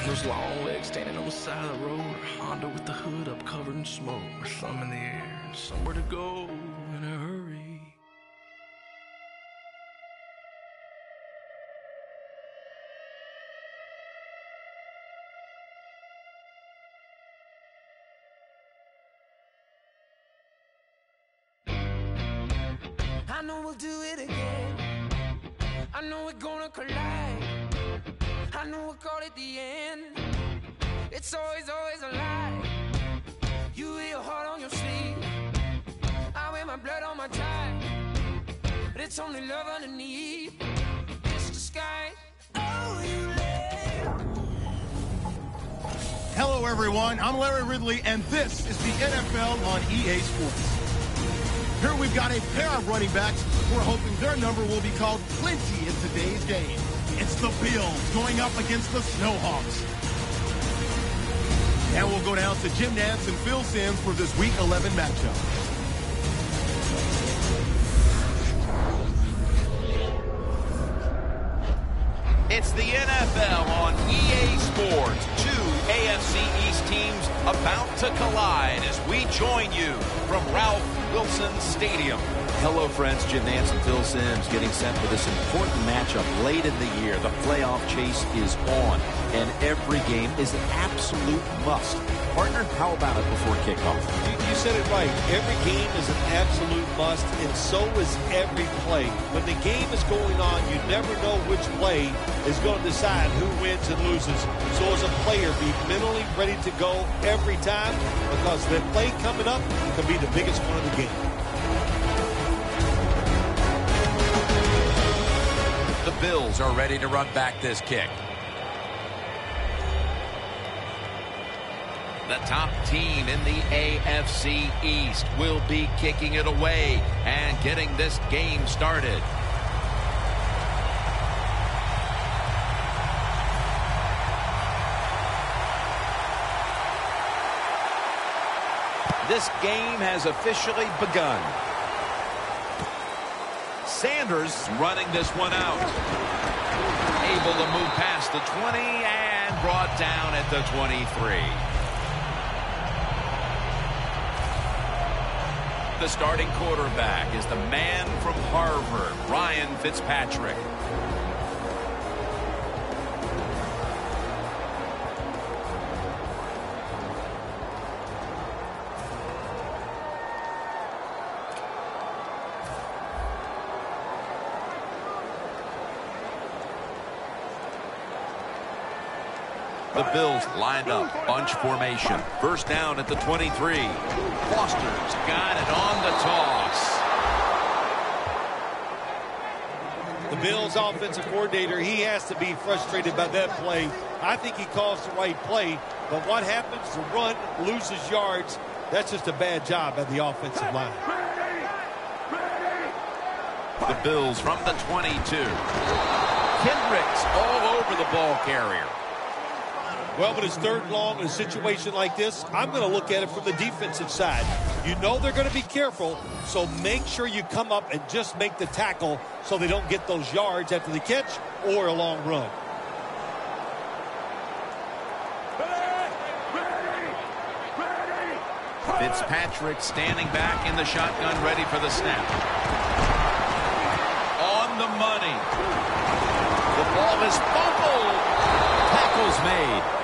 those long legs standing on the side of the road, or Honda with the hood up covered in smoke, or thumb in the air, and somewhere to go in a hurry. I know we'll do it again. I know we're gonna collide. I know we'll call it the end. It's always a lie. You wear your heart on your sleeve. I wear my blood on my tie. But it's only love underneath. It's the sky. Oh, you live. Hello, everyone. I'm Larry Ridley, and this is the NFL on EA Sports. Here we've got a pair of running backs. We're hoping their number will be called plenty in today's game. It's the Bills going up against the Snowhawks. And we'll go down to Jim Nantz and Phil Simms for this Week 11 matchup. It's the NFL on EA Sports. Two AFC East teams about to collide as we join you from Ralph Wilson Stadium. Hello, friends. Jim Nantz and Phil Simms getting set for this important matchup late in the year. The playoff chase is on, and every game is an absolute must. Partner, how about it before kickoff? You said it right. Every game is an absolute must, and so is every play. When the game is going on, you never know which play is going to decide who wins and loses. So as a player, be mentally ready to go every time, because the play coming up can be the biggest one of the game. The Bills are ready to run back this kick. The top team in the AFC East will be kicking it away and getting this game started. This game has officially begun. Sanders running this one out. Able to move past the 20 and brought down at the 23. The starting quarterback is the man from Harvard, Ryan Fitzpatrick. The Bills lined up, bunch formation. First down at the 23. Foster's got it on the toss. The Bills offensive coordinator, he has to be frustrated by that play. I think he calls the right play, but what happens? The run loses yards. That's just a bad job by the offensive line. The Bills from the 22. Kendricks all over the ball carrier. Well, when it's third and long in a situation like this, I'm going to look at it from the defensive side. You know they're going to be careful, so make sure you come up and just make the tackle so they don't get those yards after the catch or a long run. Fitzpatrick standing back in the shotgun, ready for the snap. On the money. The ball is fumbled. Tackle's made.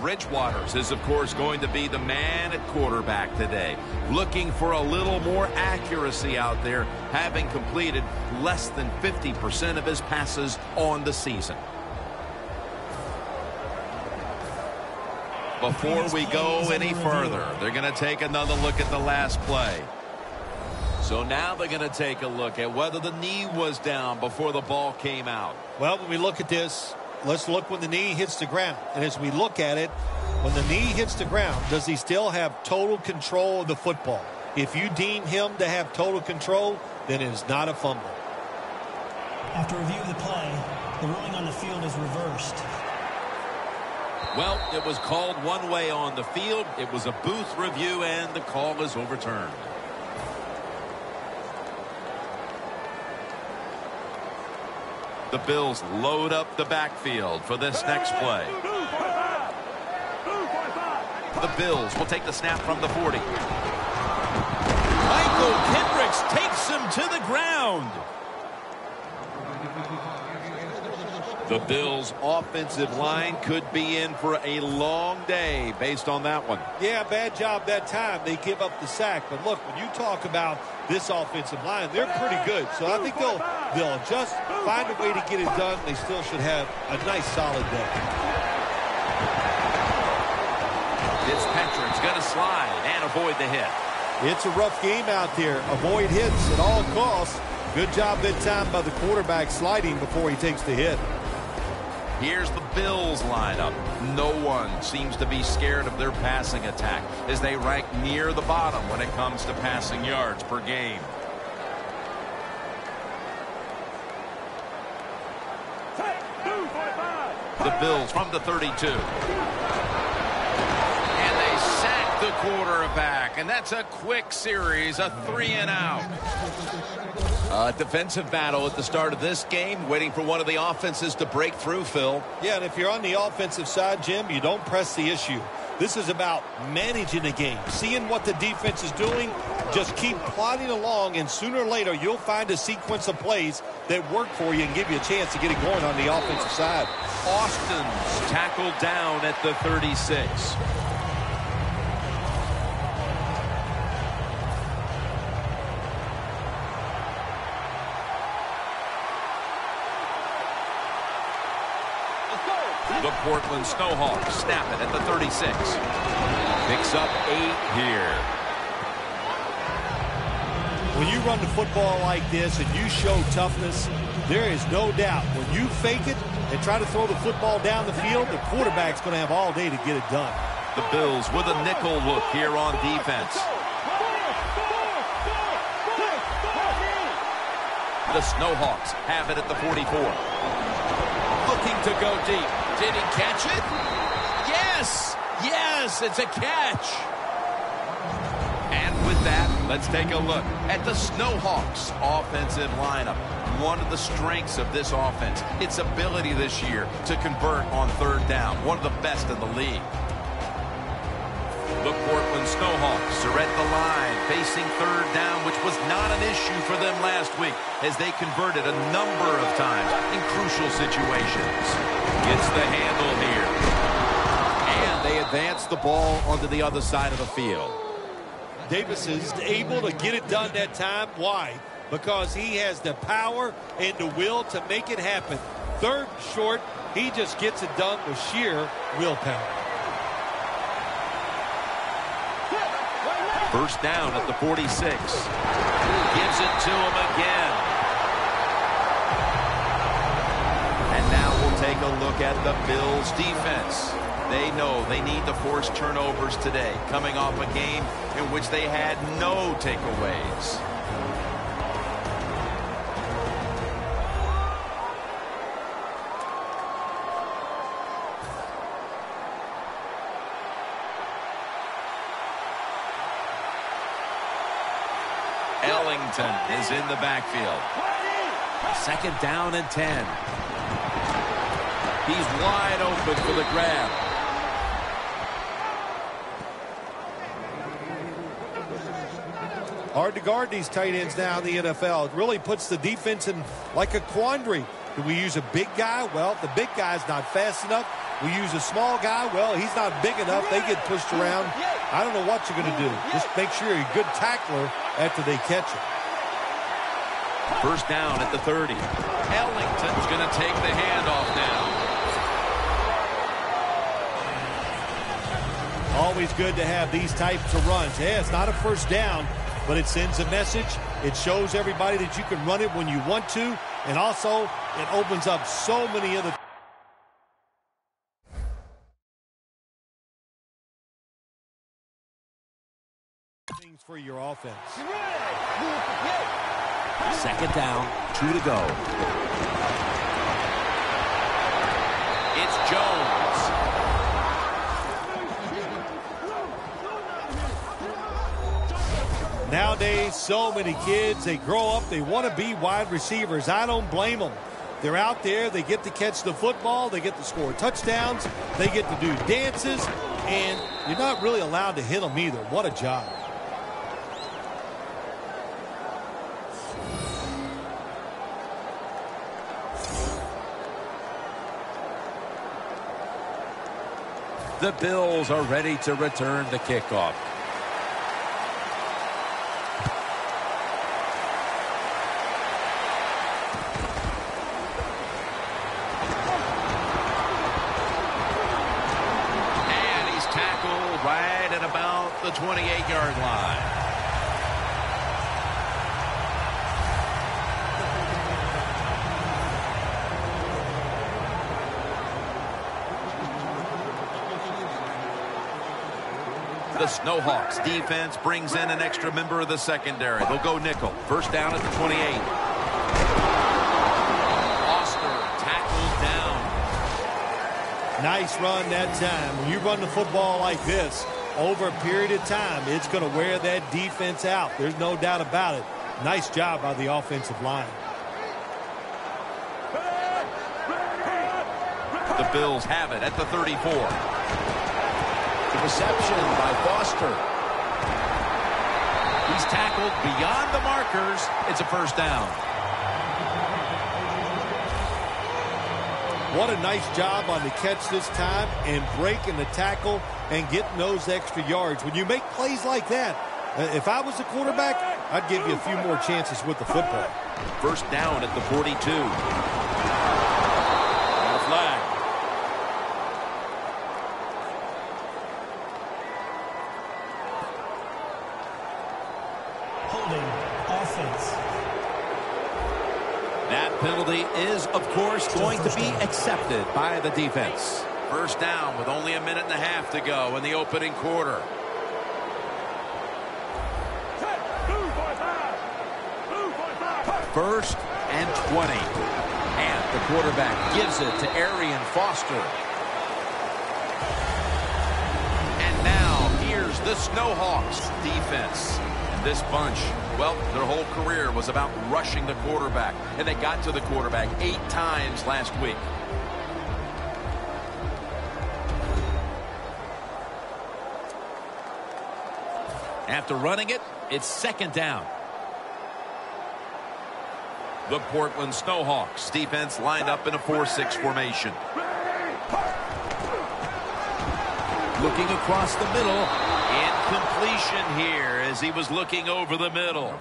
Bridgewaters is, of course, going to be the man at quarterback today. Looking for a little more accuracy out there, having completed less than 50% of his passes on the season. Before we go any further, they're going to take another look at the last play. So now they're going to take a look at whether the knee was down before the ball came out. Well, when we look at this, let's look when the knee hits the ground. And as we look at it, when the knee hits the ground, does he still have total control of the football? If you deem him to have total control, then it is not a fumble. After review of the play, the ruling on the field is reversed. Well, it was called one way on the field. It was a booth review, and the call is overturned. The Bills load up the backfield for this next play. The Bills will take the snap from the 40. Michael Kendricks takes him to the ground. The Bills' offensive line could be in for a long day based on that one. Yeah, bad job that time. They give up the sack. But look, when you talk about this offensive line, they're pretty good. So I think they'll just find a way to get it done. They still should have a nice, solid day. Fitzpatrick's going to slide and avoid the hit. It's a rough game out there. Avoid hits at all costs. Good job that time by the quarterback sliding before he takes the hit. Here's the Bills lineup. No one seems to be scared of their passing attack as they rank near the bottom when it comes to passing yards per game. The Bills from the 32. And they sack the quarterback. And that's a quick series, a 3-and-out. A defensive battle at the start of this game, waiting for one of the offenses to break through, Phil. Yeah, and if you're on the offensive side, Jim, you don't press the issue. This is about managing the game, seeing what the defense is doing. Just keep plodding along, and sooner or later, you'll find a sequence of plays that work for you and give you a chance to get it going on the offensive side. Austin's tackled down at the 36. The Portland Snowhawks snap it at the 36. Picks up 8 here. When you run the football like this and you show toughness, there is no doubt when you fake it and try to throw the football down the field, the quarterback's going to have all day to get it done. The Bills with a nickel look here on defense. The Snowhawks have it at the 44. Looking to go deep. Did he catch it? Yes! Yes, it's a catch. And with that, let's take a look at the Snowhawks offensive lineup. One of the strengths of this offense, its ability this year to convert on third down. One of the best in the league. The Portland Snowhawks are at the line facing third down, which was not an issue for them last week as they converted a number of times in crucial situations. Gets the handle here. And they advance the ball onto the other side of the field. Davis is able to get it done that time. Why? Because he has the power and the will to make it happen. Third short, he just gets it done with sheer willpower. First down at the 46. Gives it to him again. And now we'll take a look at the Bills defense. They know they need to force turnovers today, coming off a game in which they had no takeaways. Ellington is in the backfield. Second down and 10. He's wide open for the grab. Hard to guard these tight ends now in the NFL. It really puts the defense in like a quandary. Do we use a big guy? Well, the big guy's not fast enough. We use a small guy. Well, he's not big enough. They get pushed around. I don't know what you're going to do. Just make sure you're a good tackler after they catch it. First down at the 30. Ellington's going to take the handoff now. Always good to have these types of runs. Yeah, it's not a first down, but it sends a message. It shows everybody that you can run it when you want to, and also it opens up so many other things for your offense. Second down, 2 to go. It's Jones. Nowadays, so many kids, they grow up, they want to be wide receivers. I don't blame them. They're out there. They get to catch the football. They get to score touchdowns. They get to do dances. And you're not really allowed to hit them either. What a job. The Bills are ready to return the kickoff. And he's tackled right at about the 28-yard line. The Snowhawks defense brings in an extra member of the secondary. They'll go nickel. First down at the 28. Foster tackled down. Nice run that time. When you run the football like this, over a period of time, it's going to wear that defense out. There's no doubt about it. Nice job by the offensive line. The Bills have it at the 34. Reception by Foster. He's tackled beyond the markers. It's a first down. What a nice job on the catch this time and breaking the tackle and getting those extra yards. When you make plays like that, if I was the quarterback, I'd give you a few more chances with the football. First down at the 42. And a flag. That penalty is, of course, going to be accepted by the defense. First down with only a minute and a half to go in the opening quarter. First and 20. And the quarterback gives it to Arian Foster. And now here's the Snowhawks defense. This bunch, well, their whole career was about rushing the quarterback, and they got to the quarterback 8 times last week. After running it, it's second down. The Portland Snowhawks defense lined up in a 4-6 formation. Looking across the middle. Incompletion here as he was looking over the middle.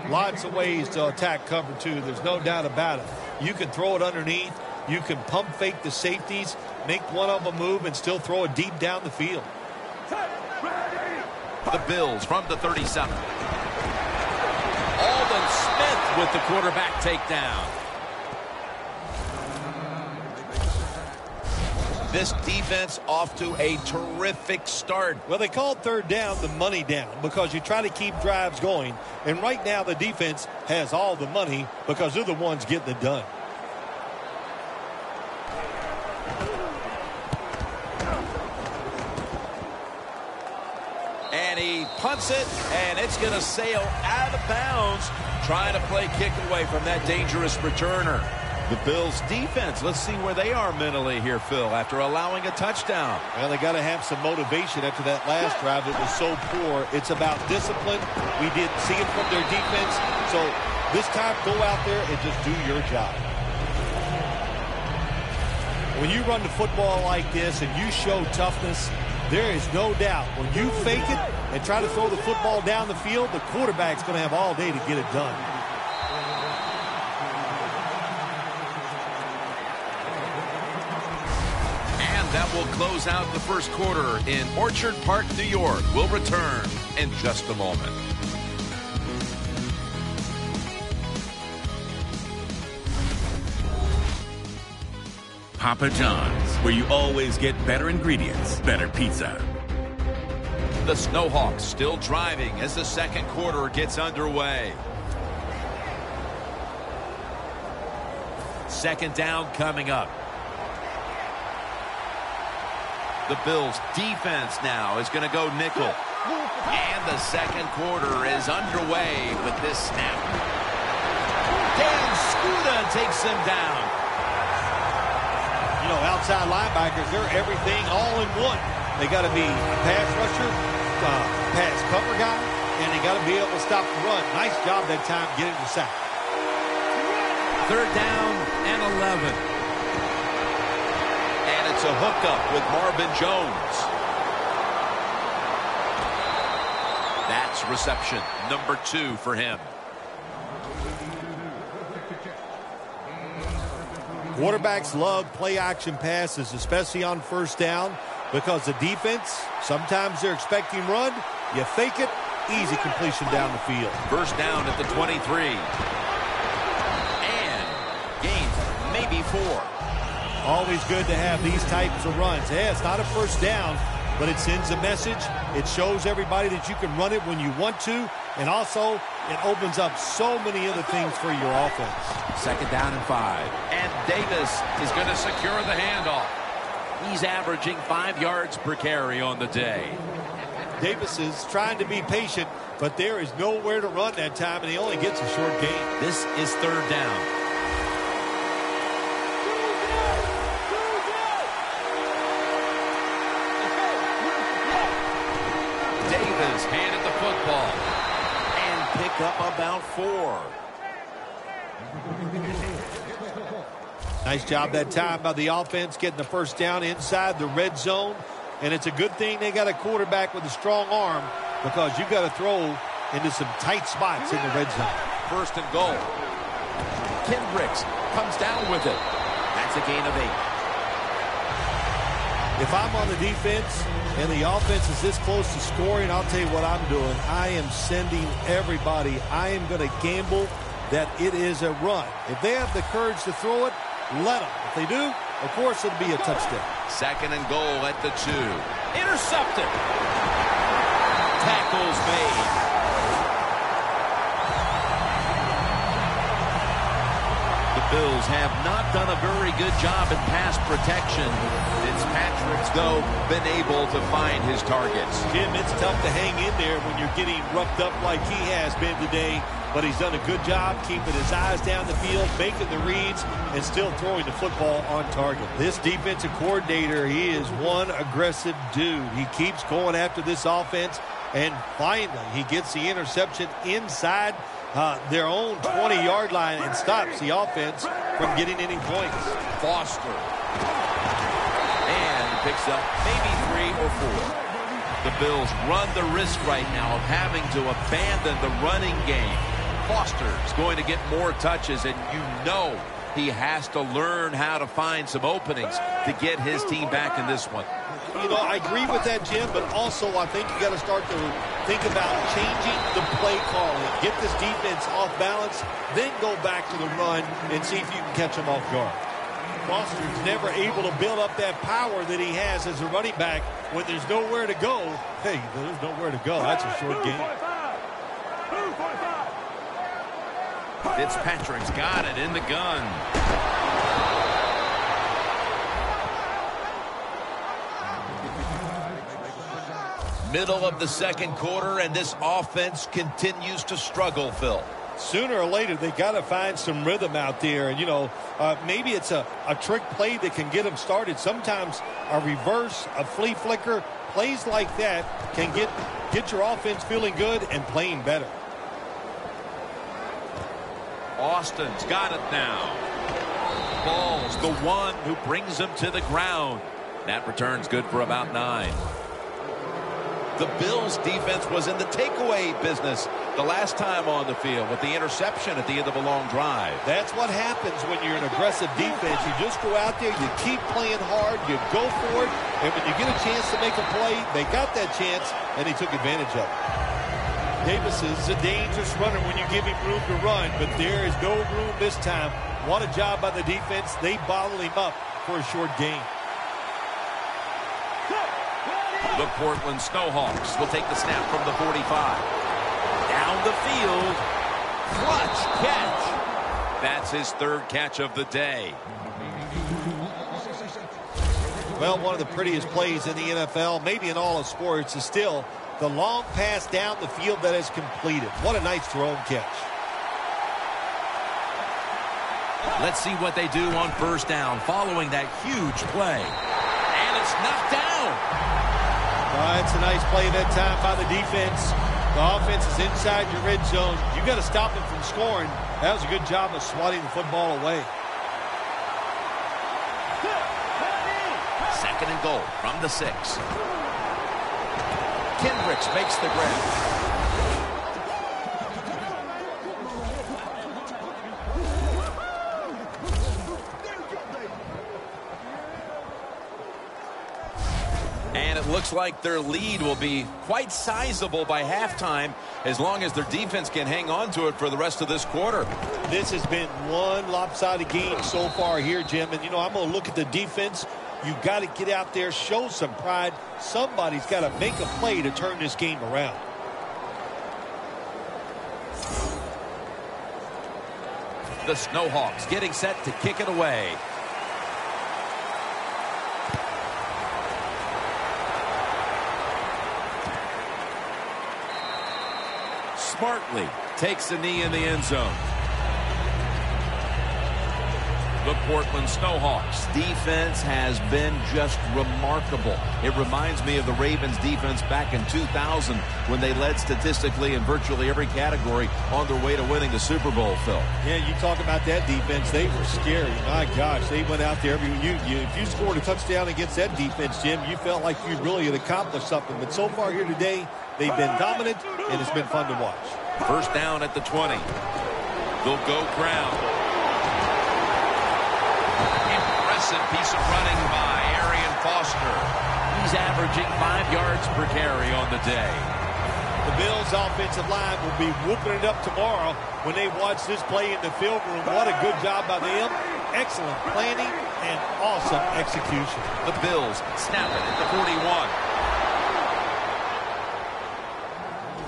Lots of ways to attack cover two. There's no doubt about it. You can throw it underneath. You can pump fake the safeties, make one of them move, and still throw it deep down the field. The Bills from the 37. Aldon Smith with the quarterback takedown. This defense off to a terrific start. Well, they called third down the money down because you try to keep drives going. And right now the defense has all the money because they're the ones getting it done. And he punts it, and it's going to sail out of bounds, trying to play kick away from that dangerous returner. The Bills defense, let's see where they are mentally here, Phil, after allowing a touchdown. Well, they got to have some motivation after that last drive. It was so poor. It's about discipline. We didn't see it from their defense. So this time, go out there and just do your job. When you run the football like this and you show toughness, there is no doubt when you fake it and try to throw the football down the field, the quarterback's going to have all day to get it done. That will close out the first quarter in Orchard Park, New York. We'll return in just a moment. Papa John's, where you always get better ingredients, better pizza. The Snowhawks still driving as the second quarter gets underway. Second down coming up. The Bills defense now is going to go nickel. And the second quarter is underway with this snap. Dan Scoot Judah takes him down. You know, outside linebackers, they're everything all in one. They got to be a pass rusher, pass cover guy, and they got to be able to stop the run. Nice job that time getting the sack. 3rd down and 11. And it's a hookup with Marvin Jones. That's reception number 2 for him. Quarterbacks love play-action passes, especially on 1st down, because the defense, sometimes they're expecting run. You fake it, easy completion down the field. 1st down at the 23. And gains maybe 4. Always good to have these types of runs. Yeah, it's not a 1st down, but it sends a message. It shows everybody that you can run it when you want to, and also it opens up so many other things for your offense. 2nd down and 5. And Davis is going to secure the handoff. He's averaging 5 yards per carry on the day. Davis is trying to be patient, but there is nowhere to run that time, and he only gets a short gain. This is 3rd down. Davis handed the football and pick up about 4. Nice job that time by the offense getting the 1st down inside the red zone. And it's a good thing they got a quarterback with a strong arm, because you've got to throw into some tight spots in the red zone. 1st and goal. Kendricks comes down with it. That's a gain of 8. If I'm on the defense and the offense is this close to scoring, I'll tell you what I'm doing. I am sending everybody. I am going to gamble that it is a run. If they have the courage to throw it, let them. If they do, of course, it'll be a touchdown. 2nd and goal at the 2. Intercepted. Tackles made. The Bills have not done a very good job in pass protection. Fitzpatrick's, though, been able to find his targets. Jim, it's tough to hang in there when you're getting roughed up like he has been today. But he's done a good job keeping his eyes down the field, making the reads, and still throwing the football on target. This defensive coordinator, he is one aggressive dude. He keeps going after this offense, and finally he gets the interception inside their own 20-yard line and stops the offense from getting any points. Foster. And picks up maybe 3 or 4. The Bills run the risk right now of having to abandon the running game. Foster's going to get more touches, and you know he has to learn how to find some openings to get his team back in this one. You know, I agree with that, Jim, but also I think you got to start to think about changing the play calling. Get this defense off balance, then go back to the run and see if you can catch them off guard. Foster's never able to build up that power that he has as a running back when there's nowhere to go. Hey, there's nowhere to go. That's a short game. Fitzpatrick's got it in the gun. Middle of the 2nd quarter, and this offense continues to struggle, Phil. Sooner or later, they got to find some rhythm out there. And, you know, maybe it's a trick play that can get them started. Sometimes a reverse, a flea flicker, plays like that can get your offense feeling good and playing better. Austin's got it now. Ball's the one who brings him to the ground. That return's good for about 9. The Bills' defense was in the takeaway business the last time on the field with the interception at the end of a long drive. That's what happens when you're an aggressive defense. You just go out there, you keep playing hard, you go for it, and when you get a chance to make a play, they got that chance, and they took advantage of it. Davis is a dangerous runner when you give him room to run, but there is no room this time. What a job by the defense. They bottle him up for a short gain. The Portland Snowhawks will take the snap from the 45. Down the field. Clutch catch. That's his 3rd catch of the day. Well, one of the prettiest plays in the NFL, maybe in all of sports, is still the long pass down the field that is completed. What a nice throw and catch. Let's see what they do on first down following that huge play. And it's knocked down. It's a nice play that time by the defense. The offense is inside your red zone. You got to stop them from scoring. That was a good job of swatting the football away. Second and goal from the 6. Kendricks makes the grab. And it looks like their lead will be quite sizable by halftime as long as their defense can hang on to it for the rest of this quarter. This has been one lopsided game so far here, Jim. And, I'm going to look at the defense. You've got to get out there, show some pride. Somebody's got to make a play to turn this game around. The Snowhawks getting set to kick it away. Smartly takes the knee in the end zone. The Portland Snowhawks defense has been just remarkable. It reminds me of the Ravens defense back in 2000 when they led statistically in virtually every category on their way to winning the Super Bowl, Phil. Yeah, you talk about that defense. They were scary. My gosh, they went out there. If you scored a touchdown against that defense, Jim, you felt like you really had accomplished something. But so far here today, they've been dominant, and it's been fun to watch. First down at the 20. They'll go ground. Impressive piece of running by Arian Foster. He's averaging 5 yards per carry on the day. The Bills' offensive line will be whooping it up tomorrow when they watch this play in the film room. What a good job by them. Excellent planning and awesome execution. The Bills snap it at the 41.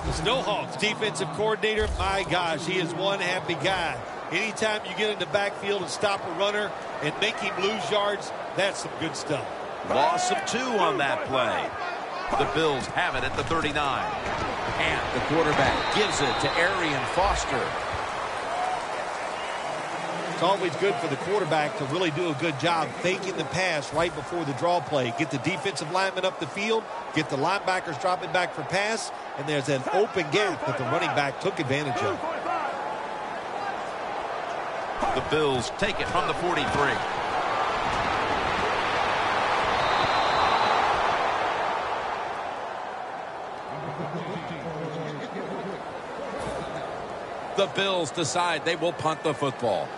The Snowhawks defensive coordinator, my gosh, he is one happy guy. Anytime you get in the backfield and stop a runner and make him lose yards, that's some good stuff. Loss of 2 on that play. The Bills have it at the 39. And the quarterback gives it to Arian Foster. It's always good for the quarterback to really do a good job faking the pass right before the draw play. Get the defensive lineman up the field, get the linebackers dropping back for pass, and there's an open gap that the running back took advantage of. The Bills take it from the 43. The Bills decide they will punt the football.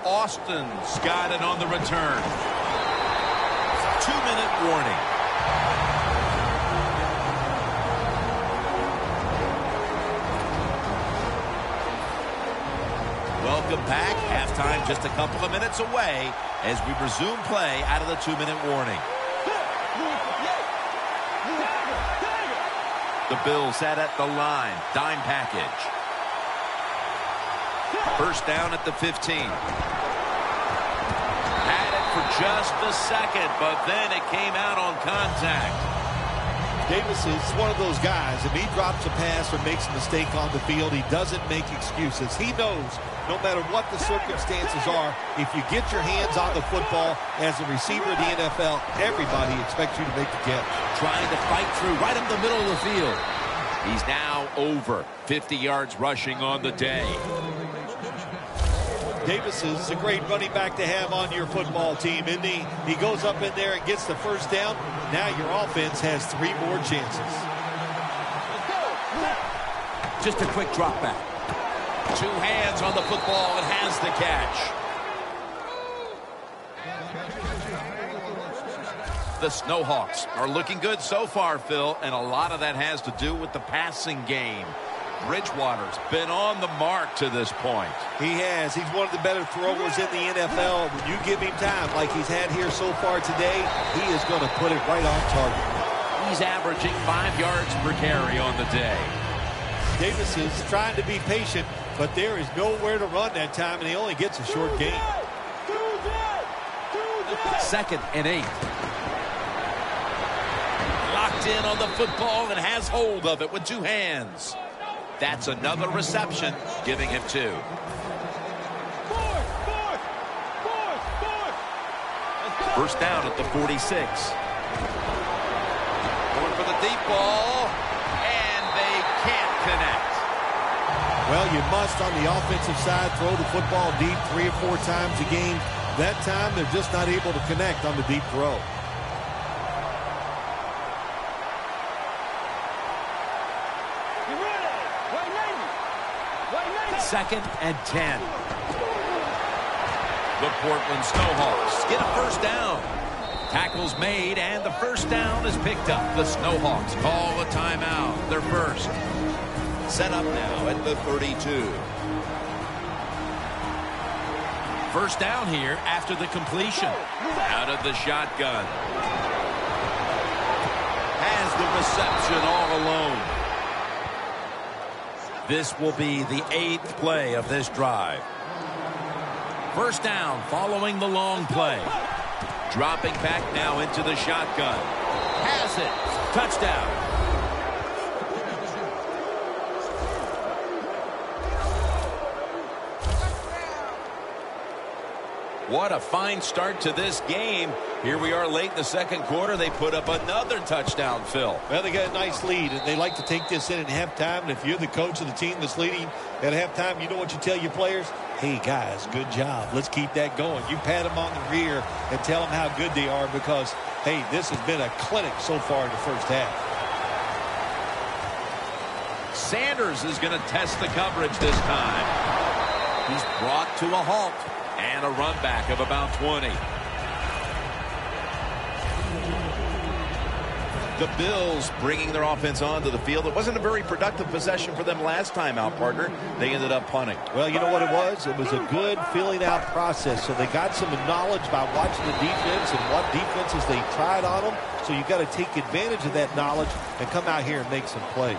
Austin's got it on the return. 2-minute warning. Welcome back. Halftime just a couple of minutes away as we resume play out of the 2-minute warning. The Bills set at the line. Dime package. First down at the 15. Had it for just a second, but then it came out on contact. Davis is one of those guys. If he drops a pass or makes a mistake on the field, he doesn't make excuses. He knows no matter what the circumstances are, if you get your hands on the football as a receiver in the NFL, everybody expects you to make the catch. Trying to fight through right up the middle of the field. He's now over 50 yards rushing on the day. Davis is a great running back to have on your football team, isn't he? He goes up in there and gets the first down. Now your offense has 3 more chances. Just a quick drop back. 2 hands on the football and has the catch. The Snowhawks are looking good so far, Phil, and a lot of that has to do with the passing game. Bridgewater's been on the mark to this point. He has. He's one of the better throwers in the NFL. When you give him time like he's had here so far today, he is going to put it right on target. He's averaging 5 yards per carry on the day. Davis is trying to be patient, but there is nowhere to run that time, and he only gets a short gain. 2nd and 8. Locked in on the football and has hold of it with 2 hands. That's another reception, giving him 2. First down at the 46. Going for the deep ball, and they can't connect. Well, you must, on the offensive side, throw the football deep 3 or 4 times a game. That time, they're just not able to connect on the deep throw. Second and 10. The Portland Snowhawks get a first down. Tackles made, and the first down is picked up. The Snowhawks call a timeout. Their first. Set up now at the 32. First down here after the completion. Out of the shotgun. Has the reception all alone. This will be the 8th play of this drive. First down following the long play. Dropping back now into the shotgun. Has it. Touchdown. What a fine start to this game. Here we are late in the second quarter. They put up another touchdown, Phil. Well, they got a nice lead, and they like to take this in at halftime. And if you're the coach of the team that's leading at halftime, you know what you tell your players? Hey, guys, good job. Let's keep that going. You pat them on the rear and tell them how good they are because, hey, this has been a clinic so far in the first half. Sanders is going to test the coverage this time. He's brought to a halt. And a run back of about 20. The Bills bringing their offense onto the field. It wasn't a very productive possession for them last time out, partner. They ended up punting. Well, you know what it was? It was a good filling out process. So they got some knowledge by watching the defense and what defenses they tried on them. So you got to take advantage of that knowledge and come out here and make some plays.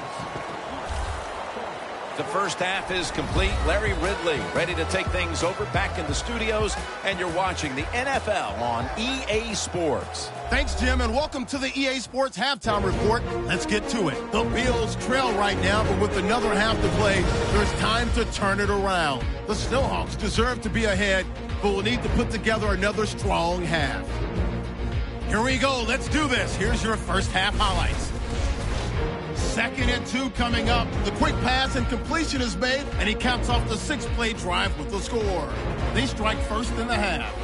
The first half is complete. Larry Ridley ready to take things over back in the studios, and you're watching the NFL on EA Sports. Thanks, Jim, and welcome to the EA Sports Halftime Report. Let's get to it. The Bills trail right now, but with another half to play, there's time to turn it around. The Snowhawks deserve to be ahead, but will need to put together another strong half. Here we go. Let's do this. Here's your first half highlights. 2nd and 2 coming up. The quick pass and completion is made, and he caps off the 6-play drive with the score. They strike first in the half.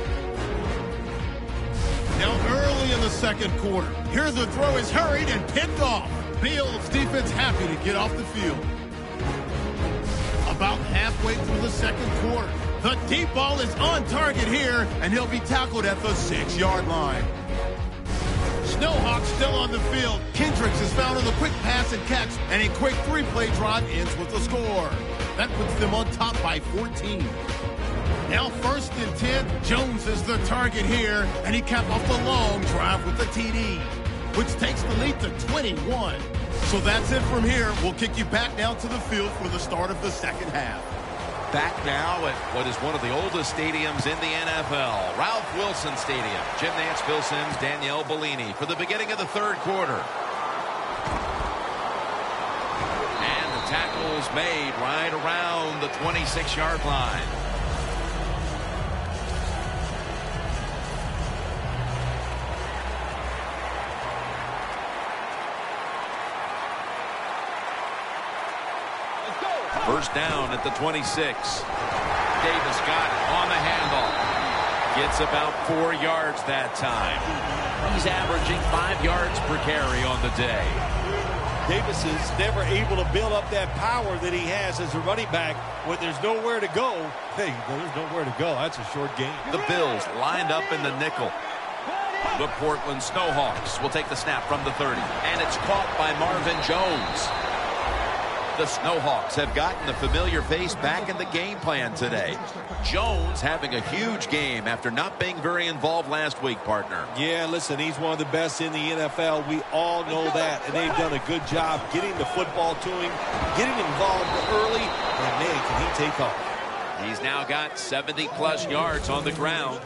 Now early in the second quarter, here the throw is hurried and picked off. Bills defense happy to get off the field. About halfway through the second quarter, the deep ball is on target here, and he'll be tackled at the 6-yard line. Snowhawks still on the field. Kendricks is found on the quick pass and catch, and a quick 3-play drive ends with a score. That puts them on top by 14. Now 1st and 10, Jones is the target here, and he capped off the long drive with the TD, which takes the lead to 21. So that's it from here. We'll kick you back down to the field for the start of the second half. Back now at what is one of the oldest stadiums in the NFL, Ralph Wilson Stadium. Jim Nantz, Phil Simms, Danielle Bellini for the beginning of the third quarter. And the tackle is made right around the 26-yard line. First down at the 26. Davis got it on the handoff. Gets about 4 yards that time. He's averaging 5 yards per carry on the day. Davis is never able to build up that power that he has as a running back when there's nowhere to go. Hey, there's nowhere to go. That's a short game. The Bills lined up in the nickel. The Portland Snowhawks will take the snap from the 30. And it's caught by Marvin Jones. The Snowhawks have gotten a familiar face back in the game plan today. Jones having a huge game after not being very involved last week, partner. Yeah, listen, he's one of the best in the NFL. We all know that, and they've done a good job getting the football to him, getting involved early, and man, can he take off. He's now got 70-plus yards on the ground.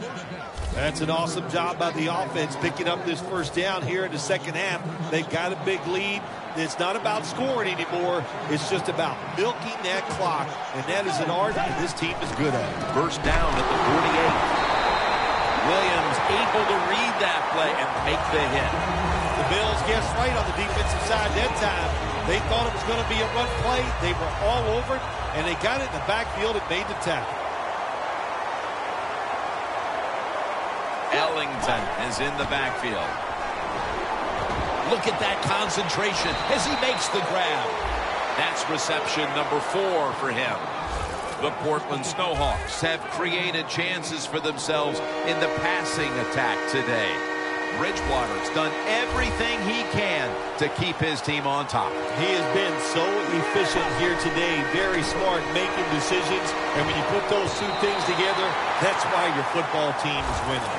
That's an awesome job by the offense picking up this first down here in the second half. They've got a big lead. It's not about scoring anymore. It's just about milking that clock, and that is an art that this team is good at. First down at the 48. Williams able to read that play and make the hit. The Bills guessed right on the defensive side that time. They thought it was going to be a run play. They were all over it, and they got it in the backfield and made the tackle. Ellington is in the backfield. Look at that concentration as he makes the grab. That's reception number 4 for him. The Portland Snowhawks have created chances for themselves in the passing attack today. Bridgewater's done everything he can to keep his team on top. He has been so efficient here today. Very smart making decisions. And when you put those two things together, that's why your football team is winning.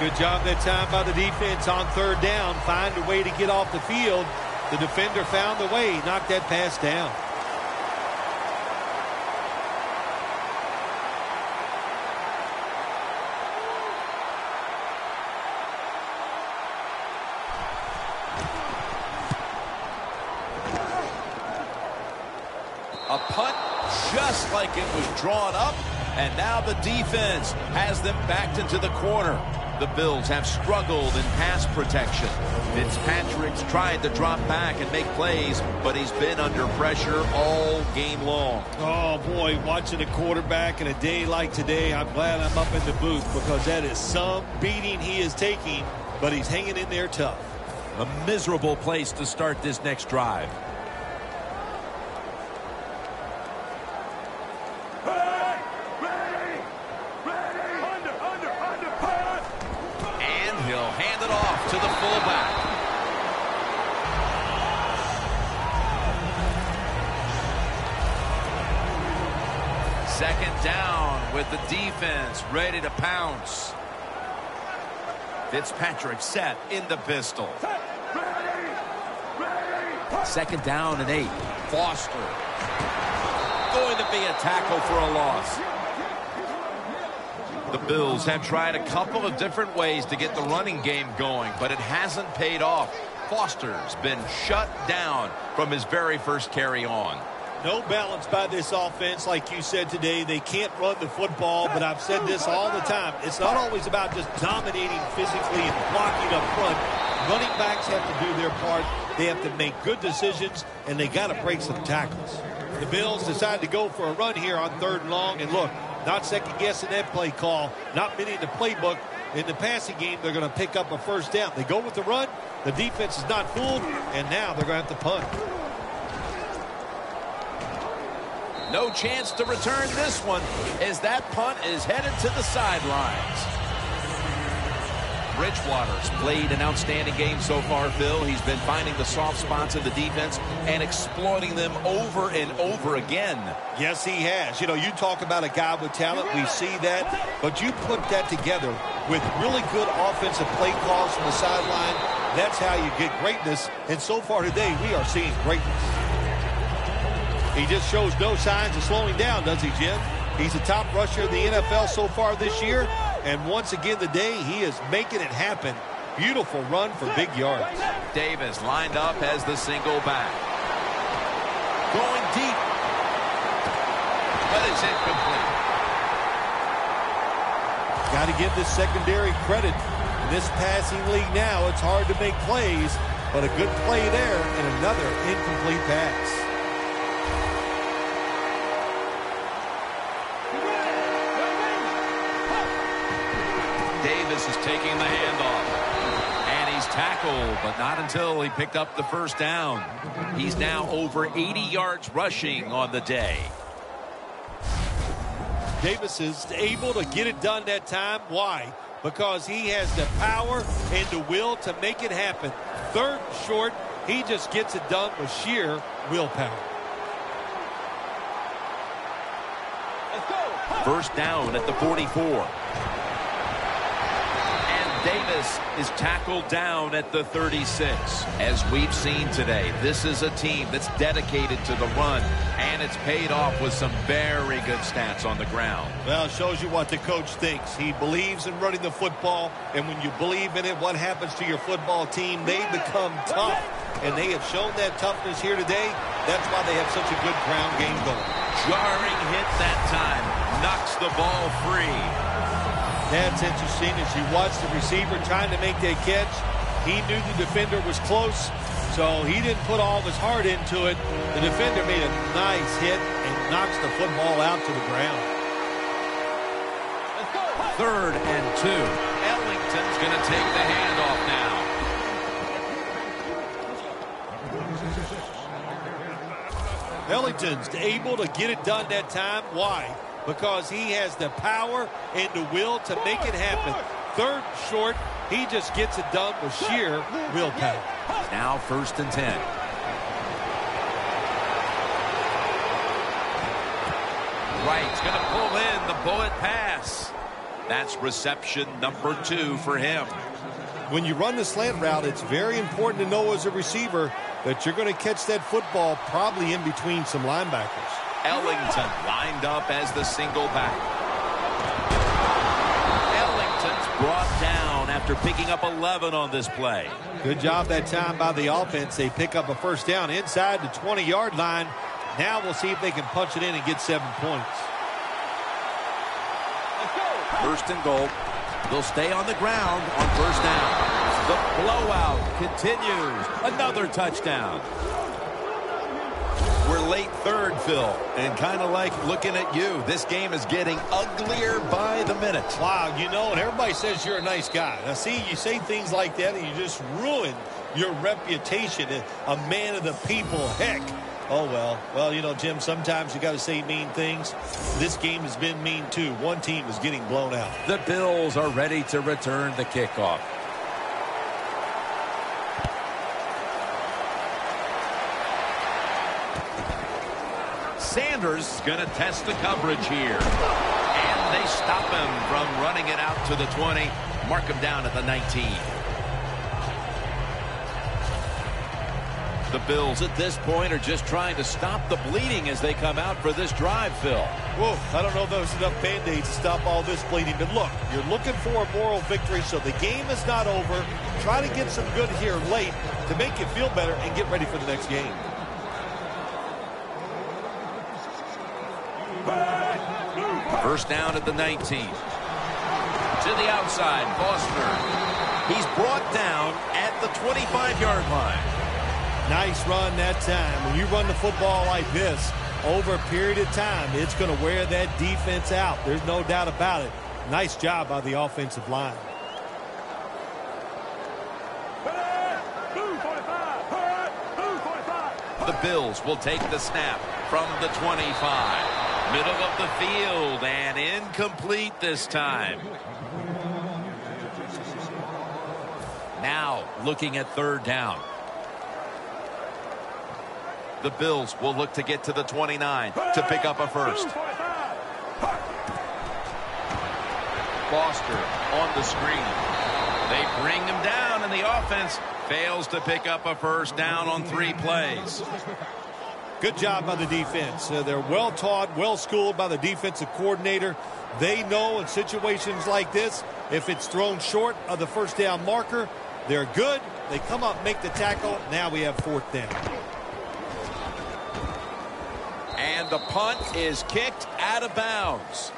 Good job that time by the defense on third down. Find a way to get off the field. The defender found the way. Knocked that pass down. A punt just like it was drawn up. And now the defense has them backed into the corner. The Bills have struggled in pass protection. Fitzpatrick's tried to drop back and make plays, but he's been under pressure all game long. Oh, boy, watching a quarterback in a day like today, I'm glad I'm up in the booth because that is some beating he is taking, but he's hanging in there tough. A miserable place to start this next drive. To the fullback. Second down with the defense ready to pounce. Fitzpatrick set in the pistol. Second down and 8. Foster. Going to be a tackle for a loss. The Bills have tried a couple of different ways to get the running game going, but it hasn't paid off. Foster's been shut down from his very first carry on. No balance by this offense, like you said today. They can't run the football, but I've said this all the time. It's not always about just dominating physically and blocking up front. Running backs have to do their part. They have to make good decisions, and they got to break some tackles. The Bills decide to go for a run here on third and long, and look, not second-guessing that play call. Not many in the playbook. In the passing game, they're going to pick up a first down. They go with the run. The defense is not fooled, and now they're going to have to punt. No chance to return this one as that punt is headed to the sidelines. Bridgewater's played an outstanding game so far, Phil. He's been finding the soft spots in the defense and exploiting them over and over again. Yes, he has. You know, you talk about a guy with talent. We see that. But you put that together with really good offensive play calls from the sideline. That's how you get greatness. And so far today, we are seeing greatness. He just shows no signs of slowing down, does he, Jim? He's the top rusher in the NFL so far this year. And once again today, he is making it happen. Beautiful run for big yards. Davis lined up as the single back. Going deep. But it's incomplete. Got to give this secondary credit. In this passing league now, it's hard to make plays. But a good play there and another incomplete pass. Davis is taking the handoff. And he's tackled, but not until he picked up the first down. He's now over 80 yards rushing on the day. Davis is able to get it done that time. Why? Because he has the power and the will to make it happen. Third and short, he just gets it done with sheer willpower. First down at the 44. Davis is tackled down at the 36. As we've seen today, this is a team that's dedicated to the run, and it's paid off with some very good stats on the ground. Well, it shows you what the coach thinks. He believes in running the football, and when you believe in it, what happens to your football team? They become tough, and they have shown that toughness here today. That's why they have such a good ground game going. Jarring hit that time. Knocks the ball free. That's interesting as you watch the receiver trying to make that catch. He knew the defender was close, so he didn't put all of his heart into it. The defender made a nice hit and knocks the football out to the ground. 3rd and 2. Ellington's going to take the handoff now. Ellington's able to get it done that time. Why? Because he has the power and the will to make it happen. 3rd and short, he just gets it done with sheer willpower. Now 1st and 10. Wright's going to pull in the bullet pass. That's reception number 2 for him. When you run the slant route, it's very important to know as a receiver that you're going to catch that football probably in between some linebackers. Ellington lined up as the single back. Ellington's brought down after picking up 11 on this play. Good job that time by the offense. They pick up a 1st down inside the 20-yard line. Now we'll see if they can punch it in and get 7 points. 1st and goal. They'll stay on the ground on 1st down. The blowout continues. Another touchdown. We're late 3rd, Phil, and kind of like looking at you. This game is getting uglier by the minute. Wow, you know, and everybody says you're a nice guy. Now, see, you say things like that, and you just ruin your reputation. A man of the people. Heck. Oh, well. Well, you know, Jim, sometimes you got to say mean things. This game has been mean, too. One team is getting blown out. The Bills are ready to return the kickoff. Sanders is going to test the coverage here. And they stop him from running it out to the 20. Mark him down at the 19. The Bills at this point are just trying to stop the bleeding as they come out for this drive, Phil. Whoa, I don't know if there's enough Band-Aids to stop all this bleeding. But look, you're looking for a moral victory, so the game is not over. Try to get some good here late to make you feel better and get ready for the next game. First down at the 19. To the outside, Foster. He's brought down at the 25-yard line. Nice run that time. When you run the football like this, over a period of time, it's going to wear that defense out. There's no doubt about it. Nice job by the offensive line. The Bills will take the snap from the 25. Middle of the field and incomplete this time. Now looking at 3rd down. The Bills will look to get to the 29 to pick up a 1st. Foster on the screen. They bring him down and the offense fails to pick up a 1st down on 3 plays. Good job by the defense. They're well taught, well schooled by the defensive coordinator. They know in situations like this, if it's thrown short of the 1st down marker, they're good. They come up, make the tackle. Now we have 4th down. And the punt is kicked out of bounds.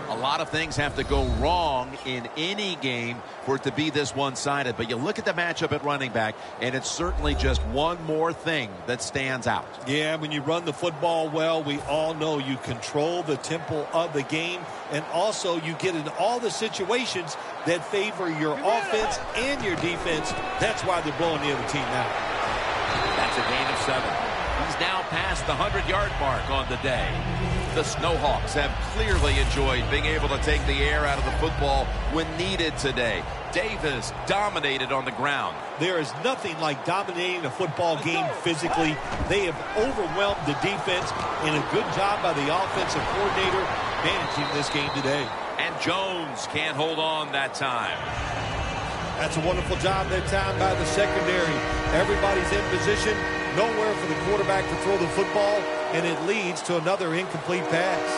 A lot of things have to go wrong in any game for it to be this one-sided. But you look at the matchup at running back, and it's certainly just one more thing that stands out. Yeah, when you run the football well, we all know you control the tempo of the game. And also you get in all the situations that favor your offense and your defense. That's why they're blowing the other team out. That's a gain of 7. He's now past the 100-yard mark on the day. The Snowhawks have clearly enjoyed being able to take the air out of the football when needed today. Davis dominated on the ground. There is nothing like dominating a football game physically. They have overwhelmed the defense, and a good job by the offensive coordinator managing this game today. And Jones can't hold on that time. That's a wonderful job that time by the secondary. Everybody's in position, nowhere for the quarterback to throw the football, and it leads to another incomplete pass.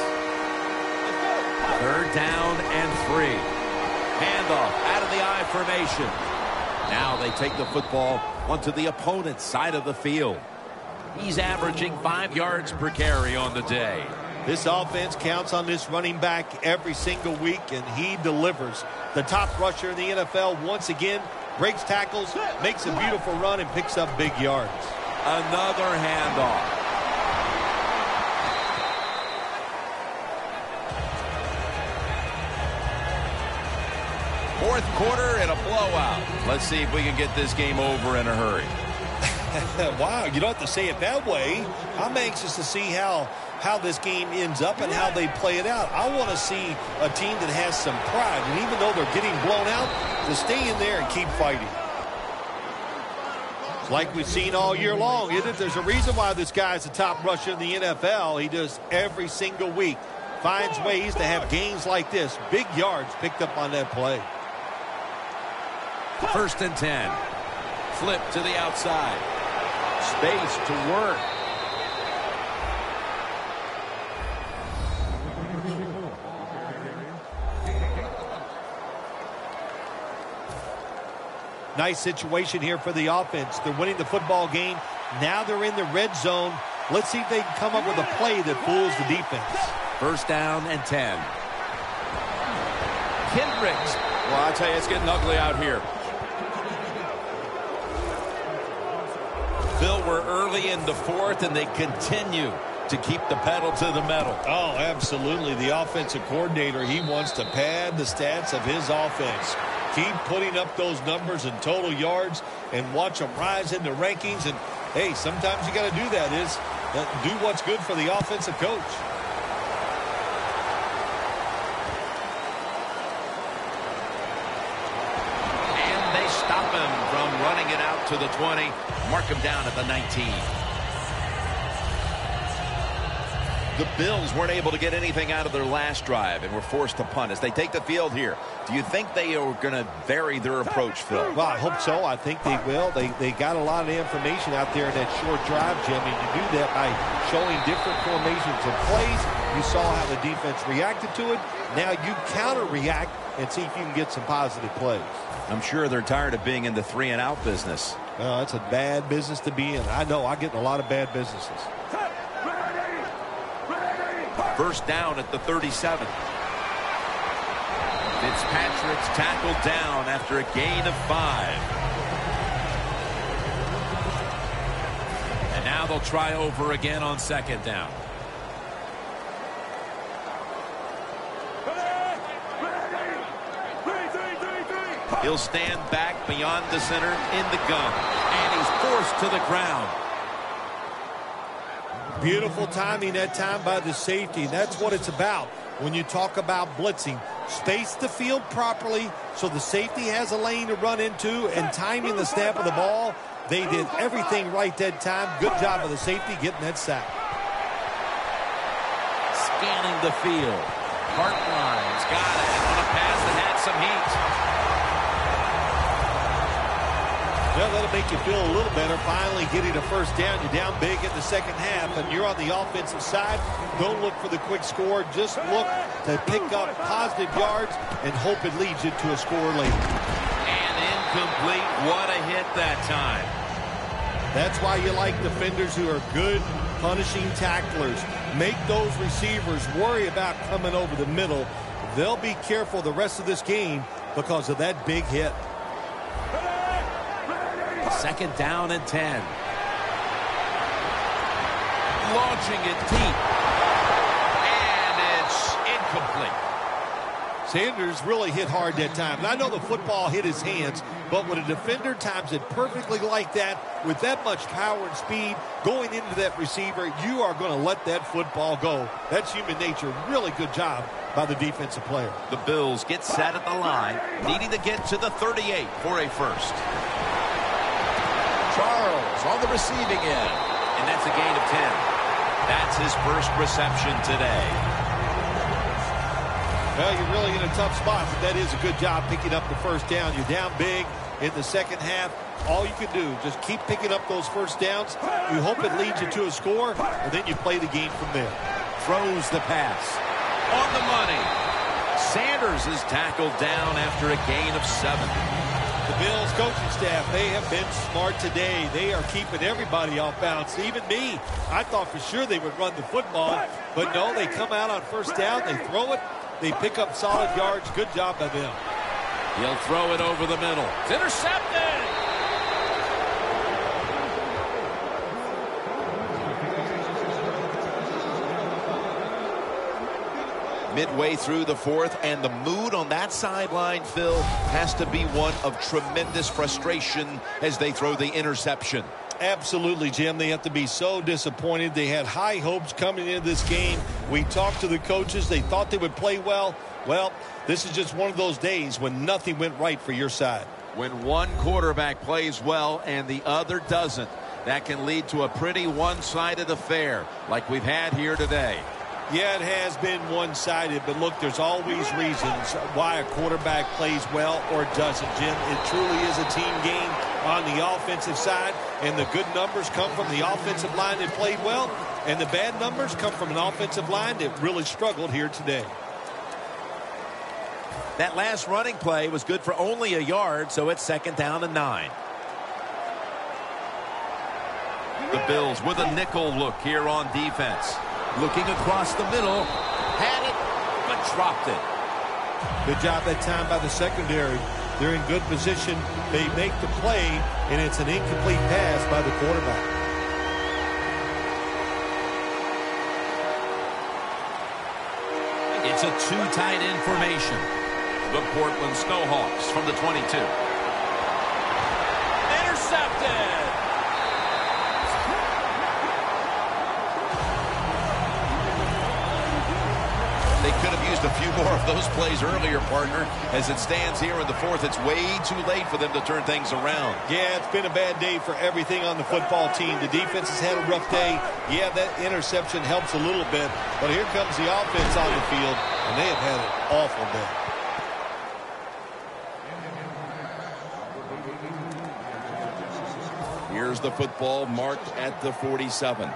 3rd down and 3. Handoff out of the I formation. Now they take the football onto the opponent's side of the field. He's averaging 5 yards per carry on the day. This offense counts on this running back every single week, and he delivers. The top rusher in the NFL once again breaks tackles, makes a beautiful run, and picks up big yards. Another handoff. Fourth quarter and a blowout. Let's see if we can get this game over in a hurry. Wow, you don't have to say it that way. I'm anxious to see how this game ends up and how they play it out. I want to see a team that has some pride, and even though they're getting blown out, to stay in there and keep fighting. It's like we've seen all year long, isn't it? There's a reason why this guy's the top rusher in the NFL. He does every single week. Finds ways to have games like this. Big yards picked up on that play. 1st and 10. Flip to the outside. Space to work. Nice situation here for the offense. They're winning the football game. Now they're in the red zone. Let's see if they can come up with a play that fools the defense. 1st down and 10. Kendricks. Well, I tell you, it's getting ugly out here. Phil, we're early in the 4th, and they continue to keep the pedal to the metal. Oh, absolutely. The offensive coordinator, he wants to pad the stats of his offense. Keep putting up those numbers in total yards and watch them rise in the rankings. And, hey, sometimes you got to do that, do what's good for the offensive coach. And they stop him from running it out to the 20. Mark him down at the 19. The Bills weren't able to get anything out of their last drive and were forced to punt as they take the field here. Do you think they are going to vary their approach, Phil? Well, I hope so. I think they will. They got a lot of information out there in that short drive, Jim, and you do that by showing different formations of plays. You saw how the defense reacted to it. Now you counter-react and see if you can get some positive plays. I'm sure they're tired of being in the 3-and-out business. That's a bad business to be in. I know. I get in a lot of bad businesses. 1st down at the 37. Fitzpatrick's tackled down after a gain of 5. And now they'll try over again on 2nd down. He'll stand back beyond the center in the gun. And he's forced to the ground. Beautiful timing that time by the safety. That's what it's about when you talk about blitzing. Space the field properly so the safety has a lane to run into, and timing the snap of the ball. They did everything right that time. Good job of the safety getting that sack. Scanning the field. Hartline's got it on a pass that had some heat. Well, that'll make you feel a little better. Finally getting a 1st down. You're down big in the 2nd half, and you're on the offensive side. Don't look for the quick score. Just look to pick up positive yards and hope it leads you to a score later. And incomplete. What a hit that time. That's why you like defenders who are good punishing tacklers. Make those receivers worry about coming over the middle. They'll be careful the rest of this game because of that big hit. 2nd down and 10. Launching it deep. And it's incomplete. Sanders really hit hard that time. And I know the football hit his hands, but when a defender times it perfectly like that, with that much power and speed going into that receiver, you are going to let that football go. That's human nature. Really good job by the defensive player. The Bills get set at the line, needing to get to the 38 for a 1st. Charles on the receiving end, and that's a gain of 10. That's his 1st reception today. Well, you're really in a tough spot, but that is a good job picking up the first down. You're down big in the second half. All you can do, just keep picking up those first downs. You hope it leads you to a score, and then you play the game from there. Throws the pass. On the money. Sanders is tackled down after a gain of 7. The Bills coaching staff, they have been smart today. They are keeping everybody off balance, even me. I thought for sure they would run the football, but no, they come out on first down, they throw it, they pick up solid yards. Good job by them. He'll throw it over the middle. It's intercepted. Midway through the fourth, and the mood on that sideline, Phil, has to be one of tremendous frustration as they throw the interception. Absolutely, Jim. They have to be so disappointed. They had high hopes coming into this game. We talked to the coaches. They thought they would play well. Well, this is just one of those days when nothing went right for your side. When one quarterback plays well and the other doesn't, that can lead to a pretty one-sided affair like we've had here today. Yeah, it has been one-sided, but look, there's always reasons why a quarterback plays well or doesn't, Jim. It truly is a team game on the offensive side, and the good numbers come from the offensive line that played well, and the bad numbers come from an offensive line that really struggled here today. That last running play was good for only a yard, so it's 2nd down and 9. The Bills with a nickel look here on defense. Looking across the middle, had it, but dropped it. Good job that time by the secondary. They're in good position. They make the play, and it's an incomplete pass by the quarterback. It's a 2 tight end formation. The Portland Snowhawks from the 22. Intercepted! They could have used a few more of those plays earlier, partner. As it stands here in the fourth, it's way too late for them to turn things around. Yeah, it's been a bad day for everything on the football team. The defense has had a rough day. Yeah, that interception helps a little bit. But here comes the offense on the field, and they have had an awful day. Here's the football marked at the 47.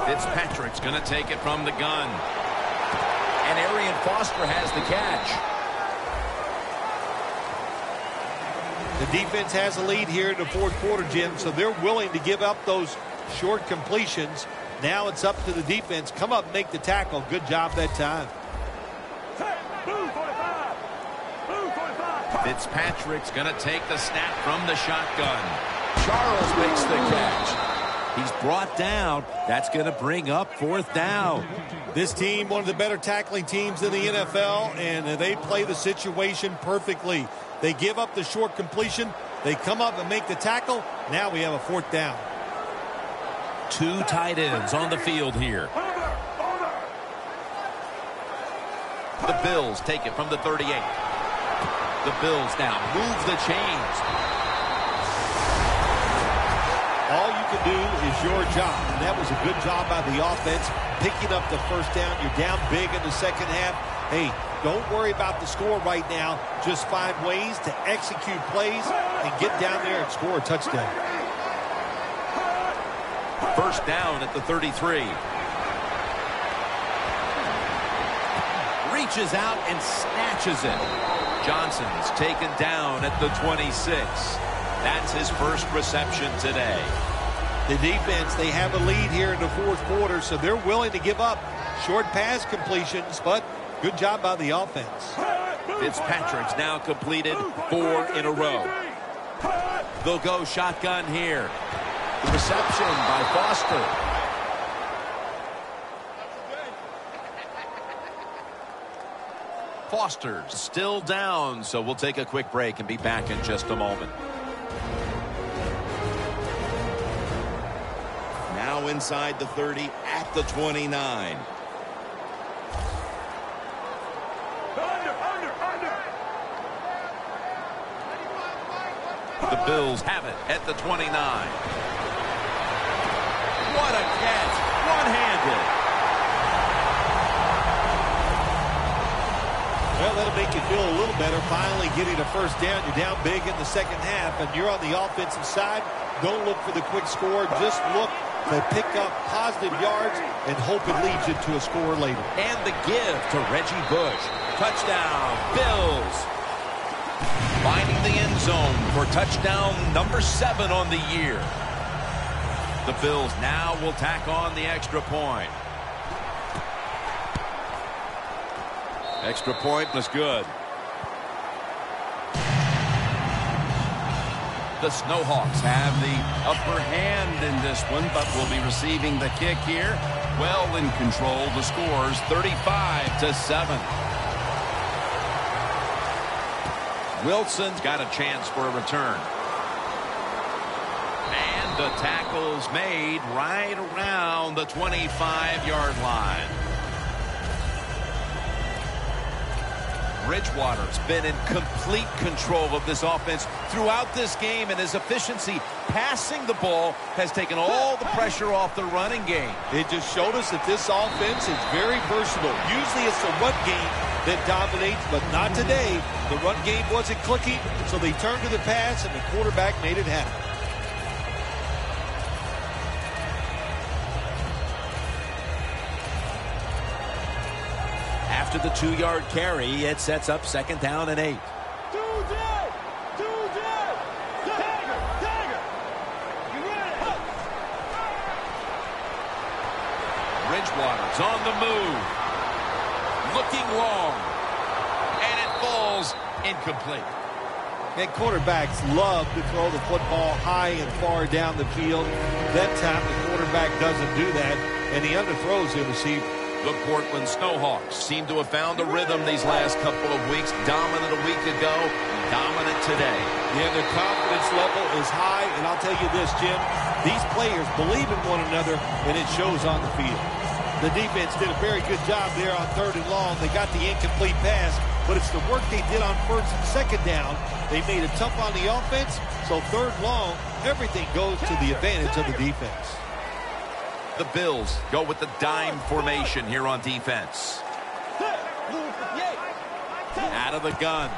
Fitzpatrick's going to take it from the gun. And Arian Foster has the catch. The defense has a lead here in the fourth quarter, Jim, so they're willing to give up those short completions. Now it's up to the defense. Come up and make the tackle. Good job that time. Fitzpatrick's going to take the snap from the shotgun. Charles makes the catch. He's brought down. That's going to bring up 4th down. This team, one of the better tackling teams in the NFL, and they play the situation perfectly. They give up the short completion. They come up and make the tackle. Now we have a 4th down. 2 tight ends on the field here. The Bills take it from the 38. The Bills now move the chains. All you can do is your job, and that was a good job by the offense, picking up the first down. You're down big in the second half. Hey, don't worry about the score right now. Just find ways to execute plays and get down there and score a touchdown. 1st down at the 33. Reaches out and snatches it. Johnson's taken down at the 26. That's his first reception today. The defense, they have a lead here in the fourth quarter, so they're willing to give up short pass completions, but good job by the offense. Fitzpatrick's now completed 4 in a row. They'll go shotgun here. The reception by Foster. Foster's still down, so we'll take a quick break and be back in just a moment. Now inside the 30 at the 29. The Bills have it at the 29. What a catch! feel a little better finally getting a first down. You're down big in the second half, and you're on the offensive side. Don't look for the quick score. Just look to pick up positive yards and hope it leads you to a score later. And the give to Reggie Bush. Touchdown, Bills. Finding the end zone for touchdown number 7 on the year. The Bills now will tack on the extra point. Extra point was good. The Snowhawks have the upper hand in this one, but will be receiving the kick here. Well in control. The score's 35-7. Wilson's got a chance for a return. And the tackle's made right around the 25-yard line. Bridgewater's been in complete control of this offense throughout this game, and his efficiency passing the ball has taken all the pressure off the running game. It just showed us that this offense is very versatile. Usually it's the run game that dominates, but not today. The run game wasn't clicking, so they turned to the pass, and the quarterback made it happen. After the 2-yard carry, it sets up 2nd down and 8. Bridgewater's on the move. Looking long. And it falls incomplete. And quarterbacks love to throw the football high and far down the field. That time the quarterback doesn't do that, and he underthrows the receiver. The Portland Snowhawks seem to have found a rhythm these last couple of weeks. Dominant a week ago, dominant today. Yeah, their confidence level is high, and I'll tell you this, Jim. These players believe in one another, and it shows on the field. The defense did a very good job there on 3rd and long. They got the incomplete pass, but it's the work they did on 1st and 2nd down. They made it tough on the offense, so 3rd and long, everything goes to the advantage of the defense. The Bills go with the dime formation here on defense. Out of the gun.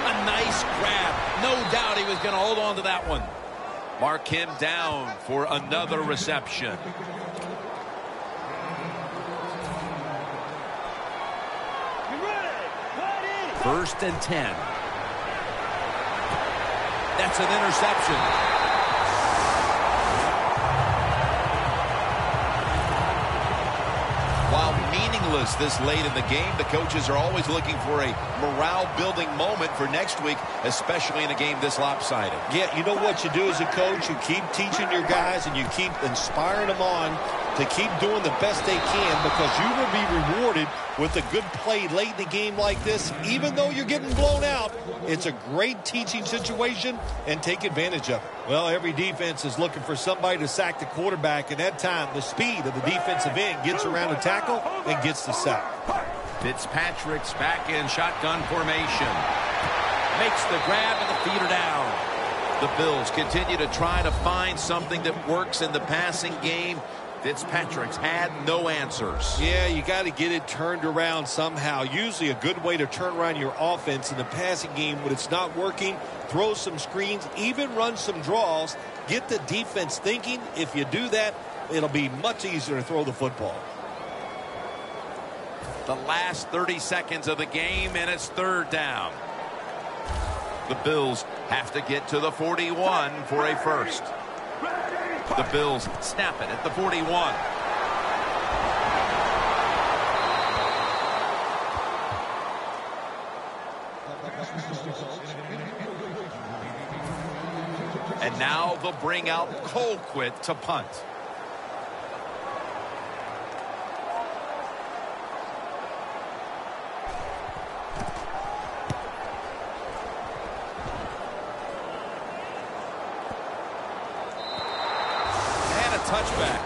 A nice grab. No doubt he was going to hold on to that one. Mark him down for another reception. First and 10. That's an interception. While meaningless this late in the game, the coaches are always looking for a morale-building moment for next week, especially in a game this lopsided. Yeah, you know what you do as a coach? You keep teaching your guys and you keep inspiring them on to keep doing the best they can, because you will be rewarded with a good play late in the game like this. Even though you're getting blown out, it's a great teaching situation, and take advantage of it. Well, every defense is looking for somebody to sack the quarterback, and that time the speed of the defensive end gets around a tackle and gets the sack. Fitzpatrick's back in shotgun formation. Makes the grab and the feet are down. The Bills continue to try to find something that works in the passing game. Fitzpatrick's had no answers. Yeah, you got to get it turned around somehow. Usually a good way to turn around your offense in the passing game when it's not working, throw some screens, even run some draws, get the defense thinking. If you do that, it'll be much easier to throw the football. The last 30 seconds of the game, and it's 3rd down. The Bills have to get to the 41 for a first. The Bills snap it at the 41. And now they'll bring out Colquitt to punt. Touchback.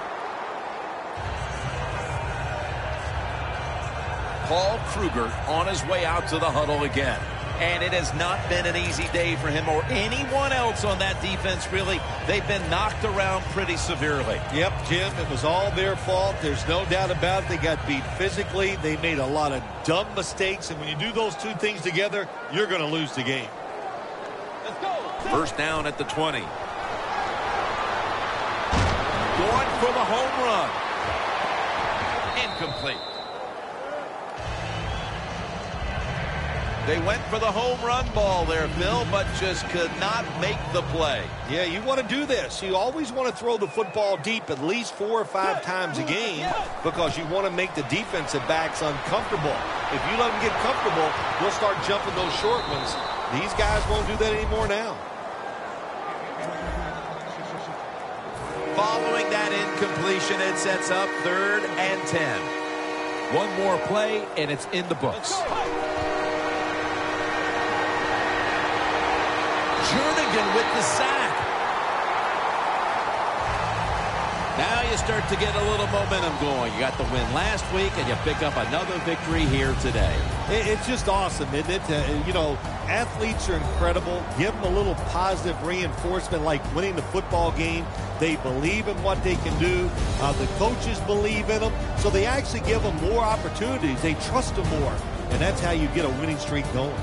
Paul Kruger on his way out to the huddle again. And it has not been an easy day for him or anyone else on that defense, really. They've been knocked around pretty severely. Yep, Jim, it was all their fault. There's no doubt about it. They got beat physically. They made a lot of dumb mistakes. And when you do those two things together, you're going to lose the game. Let's go. First down at the 20. Going for the home run. Incomplete. They went for the home run ball there, Bill, but just could not make the play. Yeah, you want to do this. You always want to throw the football deep at least 4 or 5 times a game because you want to make the defensive backs uncomfortable. If you let them get comfortable, they'll start jumping those short ones. These guys won't do that anymore now. Following that incompletion, it sets up 3rd and 10. One more play, and it's in the books. Jernigan with the sack. Now you start to get a little momentum going. You got the win last week, and you pick up another victory here today. It's just awesome, isn't it? You know, athletes are incredible. Give them a little positive reinforcement like winning the football game. They believe in what they can do. The coaches believe in them, so they actually give them more opportunities. They trust them more, and that's how you get a winning streak going.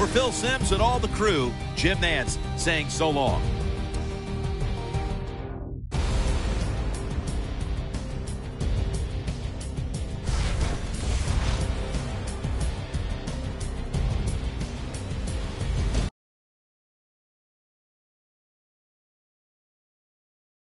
For Phil Simms and all the crew, Jim Nantz saying so long.